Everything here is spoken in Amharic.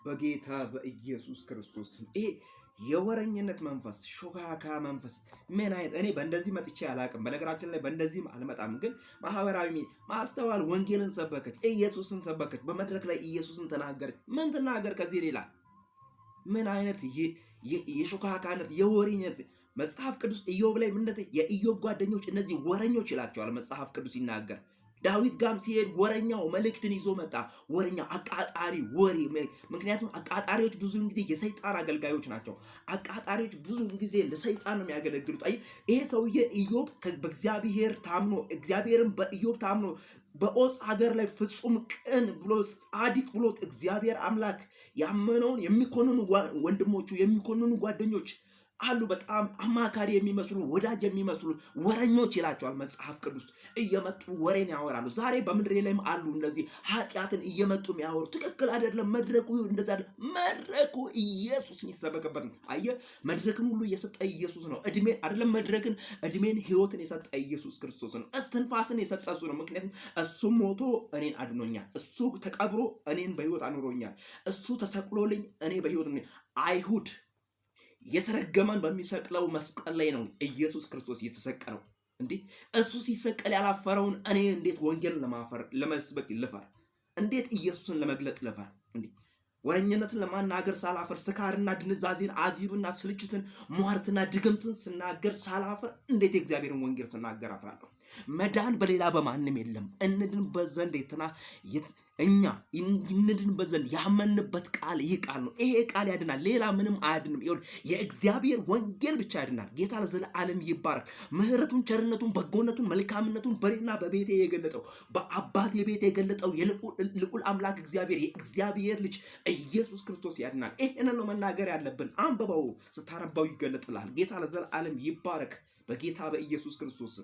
በጌታ በኢየሱስ ክርስቶስ ይሄ የወረኝነት መንፈስ ሾካካ መንፈስ ምን አይነት እኔ በእንደዚህ መጥቼ አላቅም። በነገራችን ላይ በእንደዚህም አልመጣም። ግን ማህበራዊ ማስተዋል ወንጌልን ሰበከች፣ ኢየሱስን ሰበከች፣ በመድረክ ላይ ኢየሱስን ተናገረች። ምን ትናገር ከዚህ ሌላ? ምን አይነት የሾካካነት የወሬነት መጽሐፍ ቅዱስ ኢዮብ ላይ ምንድን የኢዮብ ጓደኞች እነዚህ ወረኞች ይላቸዋል መጽሐፍ ቅዱስ ሲናገር። ዳዊት ጋም ሲሄድ ወረኛው መልእክትን ይዞ መጣ። ወረኛ አቃጣሪ ወሬ። ምክንያቱም አቃጣሪዎች ብዙውን ጊዜ የሰይጣን አገልጋዮች ናቸው። አቃጣሪዎች ብዙውን ጊዜ ለሰይጣን ነው የሚያገለግሉት። ይሄ ሰውዬ ኢዮብ በእግዚአብሔር ታምኖ እግዚአብሔርን በኢዮብ ታምኖ በዖፅ ሀገር ላይ ፍጹም ቅን ብሎ ጻድቅ ብሎት እግዚአብሔር አምላክ ያመነውን የሚኮንኑ ወንድሞቹ የሚኮንኑ ጓደኞች አሉ። በጣም አማካሪ የሚመስሉ ወዳጅ የሚመስሉ ወረኞች ይላቸዋል መጽሐፍ ቅዱስ። እየመጡ ወሬን ያወራሉ። ዛሬ በምድሬ ላይም አሉ እነዚህ ኃጢአትን እየመጡ የሚያወሩ። ትክክል አይደለም። መድረኩ እንደዛ መድረኩ ኢየሱስ የሚሰበክበት ነው። አየህ፣ መድረክን ሁሉ የሰጠ ኢየሱስ ነው። እድሜን አይደለም መድረክን፣ እድሜን ህይወትን የሰጠ ኢየሱስ ክርስቶስ ነው። እስትንፋስን የሰጠ እሱ ነው። ምክንያቱም እሱ ሞቶ እኔን አድኖኛል። እሱ ተቀብሮ እኔን በህይወት አኑሮኛል። እሱ ተሰቅሎልኝ እኔ በህይወት አይሁድ የተረገመን በሚሰቅለው መስቀል ላይ ነው ኢየሱስ ክርስቶስ የተሰቀለው። እንዴ እሱ ሲሰቀል ያላፈረውን እኔ እንዴት ወንጌል ለመስበክ ልፈር? እንዴት ኢየሱስን ለመግለጥ ልፈር? እንዴ ወረኝነትን ለማናገር ሳላፈር፣ ስካርና ድንዛዜን፣ አዚብና ስልችትን፣ ሟርትና ድግምትን ስናገር ሳላፈር እንዴት የእግዚአብሔርን ወንጌል ስናገር አፍራለሁ? መዳን በሌላ በማንም የለም። እንድንበት ዘንድ እኛ እንድንበት ዘንድ ያመንበት ቃል ይህ ቃል ነው። ይሄ ቃል ያድናል፣ ሌላ ምንም አያድንም። የእግዚአብሔር ወንጌል ብቻ ያድናል። ጌታ ለዘላለም ይባረክ። ምሕረቱን፣ ቸርነቱን፣ በጎነቱን፣ መልካምነቱን በኔና በቤቴ የገለጠው በአባቴ ቤት የገለጠው የልዑል አምላክ የእግዚአብሔር ልጅ ኢየሱስ ክርስቶስ ያድናል። ይሄንን ነው መናገር ያለብን። አንብበው፣ ስታነባው ይገለጥልሃል። ጌታ ለዘላለም ይባረክ በጌታ በኢየሱስ ክርስቶስ።